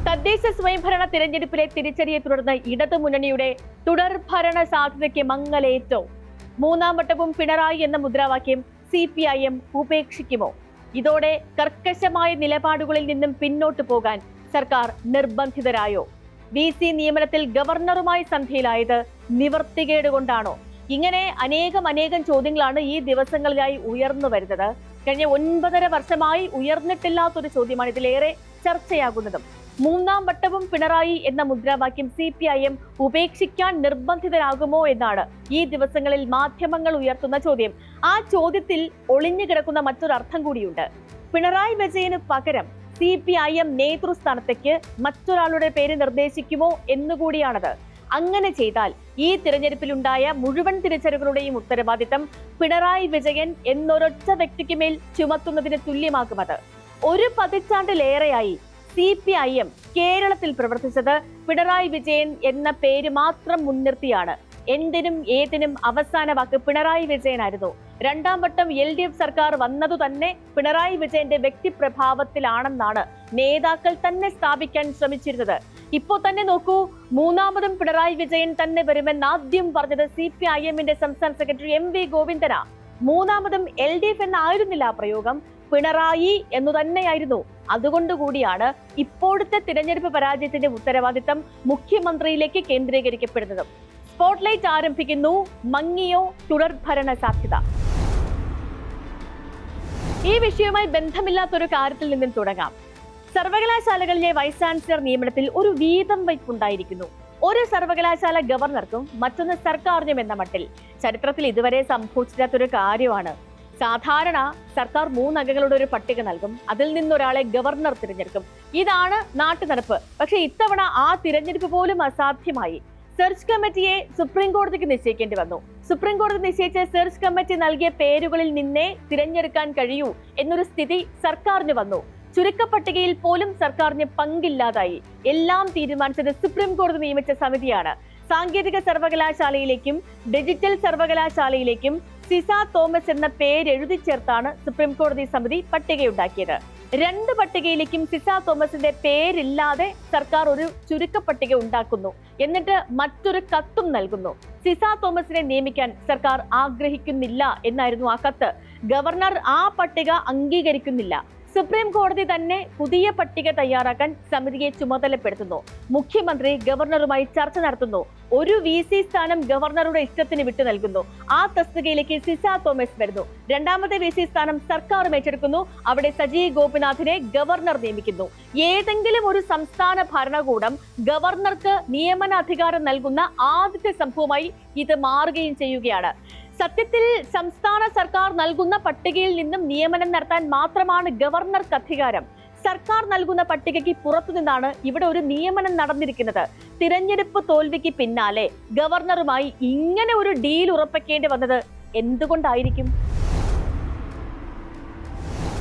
തദ്ദേശ സ്വയംഭരണ തിരഞ്ഞെടുപ്പിലെ തിരിച്ചടിയെ തുടർന്ന് ഇടതുമുന്നണിയുടെ തുടർ ഭരണ സാധ്യതയ്ക്ക് മങ്ങലേറ്റോ? മൂന്നാം വട്ടവും പിണറായി എന്ന മുദ്രാവാക്യം CPIM ഉപേക്ഷിക്കുമോ? ഇതോടെ കർക്കശമായ നിലപാടുകളിൽ നിന്നും പിന്നോട്ടു പോകാൻ സർക്കാർ നിർബന്ധിതരായോ? VC നിയമനത്തിൽ ഗവർണറുമായി സന്ധിയിലായത് നിവർത്തികേട് കൊണ്ടാണോ? ഇങ്ങനെ അനേകം ചോദ്യങ്ങളാണ് ഈ ദിവസങ്ങളിലായി ഉയർന്നു വരുന്നത്. കഴിഞ്ഞ 9.5 വർഷമായി ഉയർന്നിട്ടില്ലാത്തൊരു ചോദ്യമാണ് ഇതിലേറെ ചർച്ചയാകുന്നതും. മൂന്നാം വട്ടവും പിണറായി എന്ന മുദ്രാവാക്യം CPIM ഉപേക്ഷിക്കാൻ നിർബന്ധിതരാകുമോ എന്നാണ് ഈ ദിവസങ്ങളിൽ മാധ്യമങ്ങൾ ഉയർത്തുന്ന ചോദ്യം. ആ ചോദ്യത്തിൽ ഒളിഞ്ഞു കിടക്കുന്ന മറ്റൊരർത്ഥം കൂടിയുണ്ട്. പിണറായി വിജയന് പകരം CPIM നേതൃസ്ഥാനത്തേക്ക് മറ്റൊരാളുടെ പേര് നിർദ്ദേശിക്കുമോ എന്നുകൂടിയാണത്. അങ്ങനെ ചെയ്താൽ ഈ തിരഞ്ഞെടുപ്പിലുണ്ടായ മുഴുവൻ തിരിച്ചറിവുകളുടെയും ഉത്തരവാദിത്തം പിണറായി വിജയൻ എന്നൊരൊറ്റ വ്യക്തിക്ക് മേൽ ചുമത്തുന്നതിന് തുല്യമാകുമത്. ഒരു പതിറ്റാണ്ടിലേറെയായി CPIM കേരളത്തിൽ പ്രവർത്തിച്ചത് പിണറായി വിജയൻ എന്ന പേര് മാത്രം മുൻനിർത്തിയാണ്. എന്തിനും ഏതിനും അവസാന വാക്ക് പിണറായി വിജയനായിരുന്നു. രണ്ടാം വട്ടം LDF സർക്കാർ വന്നതു തന്നെ പിണറായി വിജയന്റെ വ്യക്തിപ്രഭാവത്തിലാണെന്നാണ് നേതാക്കൾ തന്നെ സ്ഥാപിക്കാൻ ശ്രമിച്ചിരുന്നത്. ഇപ്പോ തന്നെ നോക്കൂ, മൂന്നാമതും പിണറായി വിജയൻ തന്നെ വരുമെന്ന് ആദ്യം പറഞ്ഞത് CPIMന്റെ സംസ്ഥാന സെക്രട്ടറി MV ഗോവിന്ദനാ. മൂന്നാമതും LDF എന്നായിരുന്നില്ല ആ പ്രയോഗം, പിണറായി എന്നു തന്നെയായിരുന്നു. അതുകൊണ്ടുകൂടിയാണ് ഇപ്പോഴത്തെ തിരഞ്ഞെടുപ്പ് പരാജയത്തിന്റെ ഉത്തരവാദിത്തം മുഖ്യമന്ത്രിയിലേക്ക് കേന്ദ്രീകരിക്കപ്പെടുന്നത്. സ്പോട്ട്ലൈറ്റ് ആരംഭിക്കുന്നു. മങ്ങിയോ തുടർ ഭരണ സാധ്യത? ഈ വിഷയവുമായി ബന്ധമില്ലാത്തൊരു കാര്യത്തിൽ നിന്നും തുടങ്ങാം. സർവകലാശാലകളിലെ വൈസ് ചാൻസലർ നിയമനത്തിൽ ഒരു വീതം വയ്പുണ്ടായിരിക്കുന്നു. ഒരു സർവകലാശാല ഗവർണർക്കും മറ്റൊന്ന് സർക്കാരിനും എന്ന മട്ടിൽ. ചരിത്രത്തിൽ ഇതുവരെ സംഭവിച്ചില്ലാത്തൊരു കാര്യമാണ്. സാധാരണ സർക്കാർ 3 അംഗങ്ങളുടെ ഒരു പട്ടിക നൽകും, അതിൽ നിന്നൊരാളെ ഗവർണർ തിരഞ്ഞെടുക്കും. ഇതാണ് നാട്ടുനടപ്പ്. പക്ഷെ ഇത്തവണ ആ തിരഞ്ഞെടുപ്പ് പോലും അസാധ്യമായി. സെർച്ച് കമ്മിറ്റിയെ സുപ്രീം കോടതിക്ക് നിശ്ചയിക്കേണ്ടി വന്നു. സുപ്രീം കോടതി നിശ്ചയിച്ച സെർച്ച് കമ്മിറ്റി നൽകിയ പേരുകളിൽ നിന്നേ തിരഞ്ഞെടുക്കാൻ കഴിയൂ എന്നൊരു സ്ഥിതി സർക്കാരിന് വന്നു. ചുരുക്കപ്പട്ടികയിൽ പോലും സർക്കാരിന് പങ്കില്ലാതായി. എല്ലാം തീരുമാനിച്ചത് സുപ്രീം കോടതി നിയമിച്ച സമിതിയാണ്. സാങ്കേതിക സർവകലാശാലയിലേക്കും ഡിജിറ്റൽ സർവകലാശാലയിലേക്കും സിസ തോമസ് എന്ന പേര് എഴുതി ചേർത്താണ് സുപ്രീം കോടതി സമിതി പട്ടികയുണ്ടാക്കിയത്. 2 പട്ടികയിലേക്കും സിസ തോമസിന്റെ പേരില്ലാതെ സർക്കാർ ഒരു ചുരുക്കപ്പട്ടിക ഉണ്ടാക്കുന്നു. എന്നിട്ട് മറ്റൊരു കത്തും നൽകുന്നു. സിസ തോമസിനെ നിയമിക്കാൻ സർക്കാർ ആഗ്രഹിക്കുന്നില്ല എന്നായിരുന്നു ആ കത്ത്. ഗവർണർ ആ പട്ടിക അംഗീകരിക്കുന്നില്ല. സുപ്രീം കോടതി തന്നെ പുതിയ പട്ടിക തയ്യാറാക്കാൻ സമിതിയെ ചുമതലപ്പെടുത്തുന്നു. മുഖ്യമന്ത്രി ഗവർണറുമായി ചർച്ച നടത്തുന്നു. ഒരു VC സ്ഥാനം ഗവർണറുടെ ഇഷ്ടത്തിന് വിട്ടു നൽകുന്നു. ആ തസ്തികയിലേക്ക് സിസ തോമസ് വരുന്നു. രണ്ടാമത്തെ VC സ്ഥാനം സർക്കാർ ഏറ്റെടുക്കുന്നു. അവിടെ സജി ഗോപിനാഥിനെ ഗവർണർ നിയമിക്കുന്നു. ഏതെങ്കിലും ഒരു സംസ്ഥാന ഭരണകൂടം ഗവർണർക്ക് നിയമനാധികാരം നൽകുന്ന ആദ്യത്തെ സംഭവമായി ഇത് മാറുകയും ചെയ്യുകയാണ്. സത്യത്തിൽ സംസ്ഥാന സർക്കാർ നൽകുന്ന പട്ടികയിൽ നിന്നും നിയമനം നടത്താൻ മാത്രമാണ് ഗവർണർക്ക് അധികാരം. സർക്കാർ നൽകുന്ന പട്ടികയ്ക്ക് പുറത്തുനിന്നാണ് ഇവിടെ ഒരു നിയമനം നടന്നിരിക്കുന്നത്. തിരഞ്ഞെടുപ്പ് തോൽവിക്ക് പിന്നാലെ ഗവർണറുമായി ഇങ്ങനെ ഒരു ഡീൽ ഉറപ്പിക്കേണ്ടി വന്നത് എന്തുകൊണ്ടായിരിക്കും?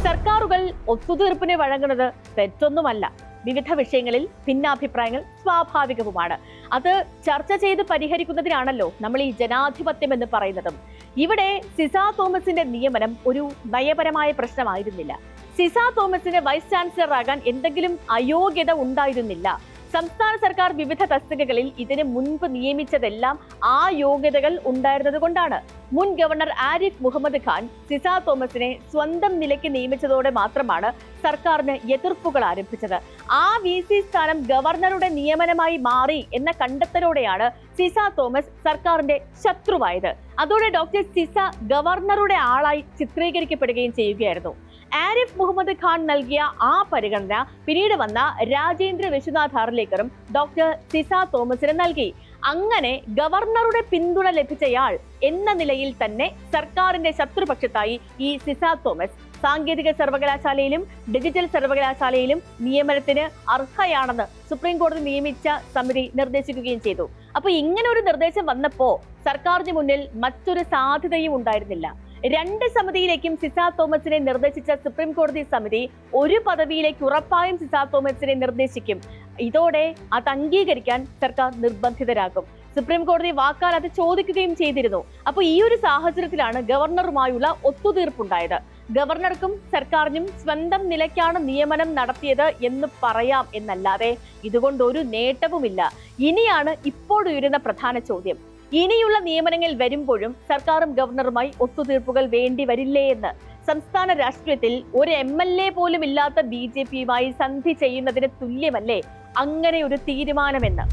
സർക്കാരുകൾ ഒത്തുതീർപ്പിന് വഴങ്ങുന്നത് തെറ്റൊന്നുമല്ല. വിവിധ വിഷയങ്ങളിൽ ഭിന്നാഭിപ്രായങ്ങൾ സ്വാഭാവികവുമാണ്. അത് ചർച്ച ചെയ്ത് പരിഹരിക്കുന്നതിനാണല്ലോ നമ്മൾ ഈ ജനാധിപത്യം എന്ന് പറയുന്നതും. ഇവിടെ സിസ തോമസിന്റെ നിയമനം ഒരു നയപരമായ പ്രശ്നമായിരുന്നില്ല. സിസ തോമസിന് വൈസ് ചാൻസലർ ആകാൻ എന്തെങ്കിലും അയോഗ്യത ഉണ്ടായിരുന്നില്ല. സംസ്ഥാന സർക്കാർ വിവിധ തസ്തികകളിൽ ഇതിന് മുൻപ് നിയമിച്ചതെല്ലാം ആ യോഗ്യതകൾ ഉണ്ടായിരുന്നത് കൊണ്ടാണ്. മുൻ ഗവർണർ ആരിഫ് മുഹമ്മദ് ഖാൻ സിസ തോമസിനെ സ്വന്തം നിലയ്ക്ക് നിയമിച്ചതോടെ മാത്രമാണ് സർക്കാരിന് എതിർപ്പുകൾ ആരംഭിച്ചത്. ആ VC സ്ഥാനം ഗവർണറുടെ നിയമനമായി മാറി എന്ന കണ്ടെത്തലോടെയാണ് സിസ തോമസ് സർക്കാരിന്റെ ശത്രുവായത്. അതോടെ ഡോക്ടർ സിസ ഗവർണറുടെ ആളായി ചിത്രീകരിക്കപ്പെടുകയും ചെയ്യുകയായിരുന്നു. ആരിഫ് മുഹമ്മദ് ഖാൻ നൽകിയ ആ പരിഗണന പിന്നീട് വന്ന രാജേന്ദ്ര വിശ്വനാഥ് ഹാർലേക്കറും ഡോക്ടർ സിസ തോമസിന് നൽകി. അങ്ങനെ ഗവർണറുടെ പിന്തുണ ലഭിച്ചയാൾ എന്ന നിലയിൽ തന്നെ സർക്കാരിന്റെ ശത്രുപക്ഷത്തായി ഈ സിസ തോമസ് സാങ്കേതിക സർവകലാശാലയിലും ഡിജിറ്റൽ സർവകലാശാലയിലും നിയമനത്തിന് അർഹയാണെന്ന് സുപ്രീം കോടതി നിയമിച്ച സമിതി നിർദ്ദേശിക്കുകയും ചെയ്തു. അപ്പൊ ഇങ്ങനെ ഒരു നിർദ്ദേശം വന്നപ്പോ സർക്കാരിന് മുന്നിൽ മറ്റൊരു സാധ്യതയും ഉണ്ടായിരുന്നില്ല. 2 സമിതിയിലേക്കും സിസ തോമസിനെ നിർദ്ദേശിച്ച സുപ്രീം കോടതി സമിതി ഒരു പദവിയിലേക്ക് ഉറപ്പായും സിസ തോമസിനെ നിർദ്ദേശിക്കും. ഇതോടെ അത് അംഗീകരിക്കാൻ സർക്കാർ നിർബന്ധിതരാകും. സുപ്രീം കോടതി വാക്കാൽ അത് ചോദിക്കുകയും ചെയ്തിരുന്നു. അപ്പോൾ ഈ ഒരു സാഹചര്യത്തിലാണ് ഗവർണറുമായുള്ള ഒത്തുതീർപ്പുണ്ടായത്. ഗവർണർക്കും സർക്കാരിനും സ്വന്തം നിലയ്ക്കാണ് നിയമനം നടത്തിയത് എന്ന് പറയാം എന്നല്ലാതെ ഇതുകൊണ്ട് ഒരു നേട്ടവുമില്ല. ഇനിയാണ് ഇപ്പോഴുയരുന്ന പ്രധാന ചോദ്യം. ഇനിയുള്ള നിയമനങ്ങൾ വരുമ്പോഴും സർക്കാരും ഗവർണറുമായി ഒത്തുതീർപ്പുകൾ വേണ്ടി വരില്ലേ എന്ന്. സംസ്ഥാന രാഷ്ട്രീയത്തിൽ ഒരു MLA പോലും ഇല്ലാത്ത BJPയുമായി സന്ധി ചെയ്യുന്നതിന് തുല്യമല്ലേ അങ്ങനെ ഒരു തീരുമാനമെന്ന്.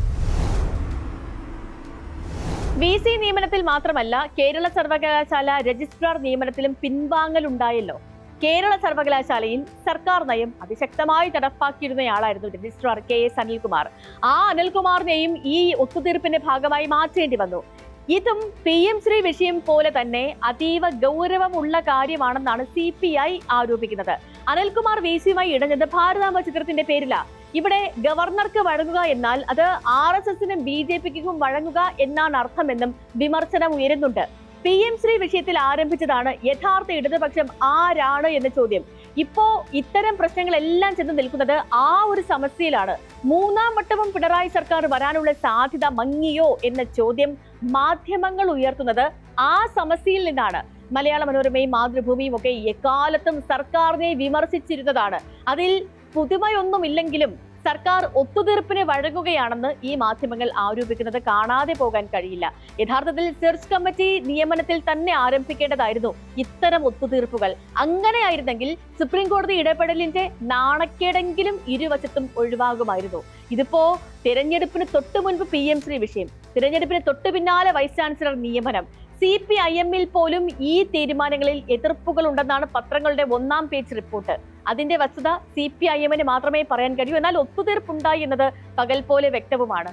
VC നിയമനത്തിൽ മാത്രമല്ല, കേരള സർവകലാശാല രജിസ്ട്രാർ നിയമനത്തിലും പിൻവാങ്ങലുണ്ടായല്ലോ. കേരള സർവകലാശാലയിൽ സർക്കാർ നയം അതിശക്തമായി നടപ്പാക്കിയിരുന്നയാളായിരുന്നു രജിസ്ട്രാർ KS അനിൽകുമാർ. ആ അനിൽകുമാറിനെയും ഈ ഒത്തുതീർപ്പിന്റെ ഭാഗമായി മാറ്റേണ്ടി വന്നു. ഇതും PM ശ്രീ വിഷയം പോലെ തന്നെ അതീവ ഗൗരവമുള്ള കാര്യമാണെന്നാണ് CPI ആരോപിക്കുന്നത്. അനിൽകുമാർ VCയുമായി ഇടഞ്ഞത് ഭാരതാംബ ചിത്രത്തിന്റെ പേരില. ഇവിടെ ഗവർണർക്ക് വഴങ്ങുക എന്നാൽ അത് RSSനും BJPക്കും വഴങ്ങുക എന്നാണ് അർത്ഥമെന്നും വിമർശനം ഉയരുന്നുണ്ട്. PM ശ്രീ വിഷയത്തിൽ ആരംഭിച്ചതാണ് യഥാർത്ഥ ഇടതുപക്ഷം ആരാണ് എന്ന ചോദ്യം. ഇപ്പോ ഇത്തരം പ്രശ്നങ്ങളെല്ലാം ചെന്ന് നിൽക്കുന്നത് ആ ഒരു സമസ്യയിലാണ്. മൂന്നാം വട്ടവും പിണറായി സർക്കാർ വരാനുള്ള സാധ്യത മങ്ങിയോ എന്ന ചോദ്യം മാധ്യമങ്ങൾ ഉയർത്തുന്നത് ആ സമസ്യയിൽ നിന്നാണ്. മലയാള മനോരമയും മാതൃഭൂമിയും ഒക്കെ എക്കാലത്തും സർക്കാരിനെ വിമർശിച്ചിരുന്നതാണ്. അതിൽ പുതുമയൊന്നുമില്ലെങ്കിലും സർക്കാർ ഒത്തുതീർപ്പിന് വഴങ്ങുകയാണെന്ന് ഈ മാധ്യമങ്ങൾ ആരോപിക്കുന്നത് കാണാതെ പോകാൻ കഴിയില്ല. യഥാർത്ഥത്തിൽ സെർച്ച് കമ്മിറ്റി നിയമനത്തിൽ തന്നെ ആരംഭിക്കേണ്ടതായിരുന്നു ഇത്തരം ഒത്തുതീർപ്പുകൾ. അങ്ങനെയായിരുന്നെങ്കിൽ സുപ്രീം കോടതി ഇടപെടലിന്റെ നാണക്കേടെങ്കിലും ഇരുവശത്തും ഒഴിവാകുമായിരുന്നു. ഇതിപ്പോ തിരഞ്ഞെടുപ്പിന് തൊട്ടു മുൻപ് PM ശ്രീ വിഷയം, തിരഞ്ഞെടുപ്പിന് തൊട്ടു പിന്നാലെ വൈസ് ചാൻസലർ നിയമനം. CPIMൽ പോലും ഈ തീരുമാനങ്ങളിൽ എതിർപ്പുകൾ ഉണ്ടെന്നാണ് പത്രങ്ങളുടെ 1ാം പേജ് റിപ്പോർട്ട്. അതിന്റെ വസ്തുത CPIMന് മാത്രമേ പറയാൻ കഴിയൂ. എന്നാൽ ഒത്തുതീർപ്പുണ്ടായി എന്നത് പകൽ പോലെ വ്യക്തവുമാണ്.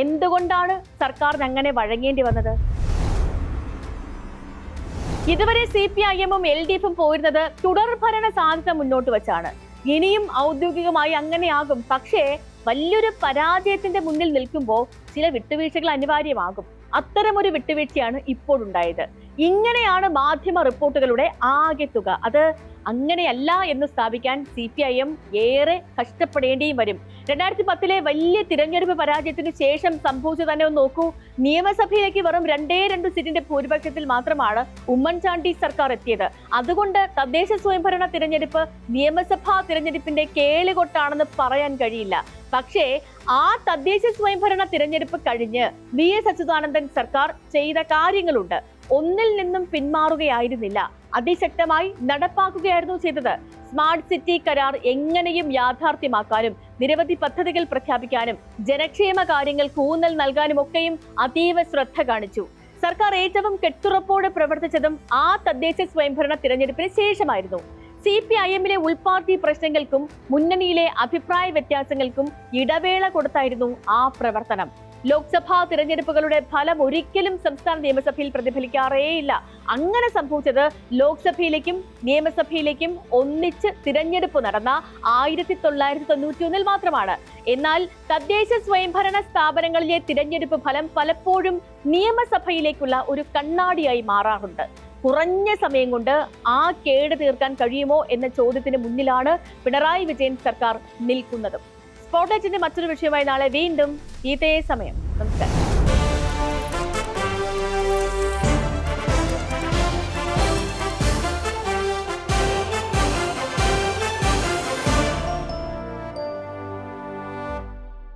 എന്തുകൊണ്ടാണ് സർക്കാരിന് അങ്ങനെ വഴങ്ങേണ്ടി വന്നത്? ഇതുവരെ CPIMും LDFും പോയിരുന്നത് തുടർഭരണ സാധ്യത മുന്നോട്ട് വെച്ചാണ്. ഇനിയും ഔദ്യോഗികമായി അങ്ങനെയാകും. പക്ഷേ വലിയൊരു പരാജയത്തിന്റെ മുന്നിൽ നിൽക്കുമ്പോൾ ചില വിട്ടുവീഴ്ചകൾ അനിവാര്യമാകും. അത്തരമൊരു വിട്ടുവീഴ്ചയാണ് ഇപ്പോൾ ഉണ്ടായത്. ഇങ്ങനെയാണ് മാധ്യമ റിപ്പോർട്ടുകളുടെ ആകെ തുക. അത് അങ്ങനെയല്ല എന്ന് സ്ഥാപിക്കാൻ CPIM ഏറെ കഷ്ടപ്പെടേണ്ടിയും വരും. 2010 വലിയ തിരഞ്ഞെടുപ്പ് പരാജയത്തിന് ശേഷം സംഭവിച്ചു തന്നെ ഒന്ന് നോക്കൂ. നിയമസഭയിലേക്ക് വെറും 2 സീറ്റിന്റെ ഭൂരിപക്ഷത്തിൽ മാത്രമാണ് ഉമ്മൻചാണ്ടി സർക്കാർ എത്തിയത്. അതുകൊണ്ട് തദ്ദേശ സ്വയംഭരണ തിരഞ്ഞെടുപ്പ് നിയമസഭാ തിരഞ്ഞെടുപ്പിന്റെ കേളികൊട്ടാണെന്ന് പറയാൻ കഴിയില്ല. പക്ഷേ ആ തദ്ദേശ സ്വയംഭരണ തിരഞ്ഞെടുപ്പ് കഴിഞ്ഞ് VS അച്യുതാനന്ദൻ സർക്കാർ ചെയ്ത കാര്യങ്ങളുണ്ട്. ഒന്നിൽ നിന്നും പിന്മാറുകയായിരുന്നില്ല, അതിശക്തമായി നടപ്പാക്കുകയായിരുന്നു ചെയ്തത്. സ്മാർട്ട് സിറ്റി കരാർ എങ്ങനെയും യാഥാർത്ഥ്യമാക്കാനും നിരവധി പദ്ധതികൾ പ്രഖ്യാപിക്കാനും ജനക്ഷേമ കാര്യങ്ങൾക്ക് ഊന്നൽ നൽകാനും ഒക്കെയും അതീവ ശ്രദ്ധ കാണിച്ചു. സർക്കാർ ഏറ്റവും കെട്ടുറപ്പോടെ പ്രവർത്തിച്ചതും ആ തദ്ദേശ സ്വയംഭരണ തിരഞ്ഞെടുപ്പിന് ശേഷമായിരുന്നു. CPIMലെ ഉൾപാർട്ടി പ്രശ്നങ്ങൾക്കും മുന്നണിയിലെ അഭിപ്രായ വ്യത്യാസങ്ങൾക്കും ഇടവേള കൊടുത്തായിരുന്നു ആ പ്രവർത്തനം. ലോക്സഭാ തിരഞ്ഞെടുപ്പുകളുടെ ഫലം ഒരിക്കലും സംസ്ഥാന നിയമസഭയിൽ പ്രതിഫലിക്കാറേയില്ല. അങ്ങനെ സംഭവിച്ചത് ലോക്സഭയിലേക്കും നിയമസഭയിലേക്കും ഒന്നിച്ച് തിരഞ്ഞെടുപ്പ് നടന്ന 1991 മാത്രമാണ്. എന്നാൽ തദ്ദേശ സ്വയംഭരണ സ്ഥാപനങ്ങളിലെ തിരഞ്ഞെടുപ്പ് ഫലം പലപ്പോഴും നിയമസഭയിലേക്കുള്ള ഒരു കണ്ണാടിയായി മാറാറുണ്ട്. കുറഞ്ഞ സമയം കൊണ്ട് ആ കേട് തീർക്കാൻ കഴിയുമോ എന്ന ചോദ്യത്തിന് മുന്നിലാണ് പിണറായി വിജയൻ സർക്കാർ നിൽക്കുന്നതും. സ്പോട്ട്ലൈറ്റിന്റെ മറ്റൊരു വിഷയമായി നാളെ വീണ്ടും ഇതേ സമയം. നമസ്കാരം.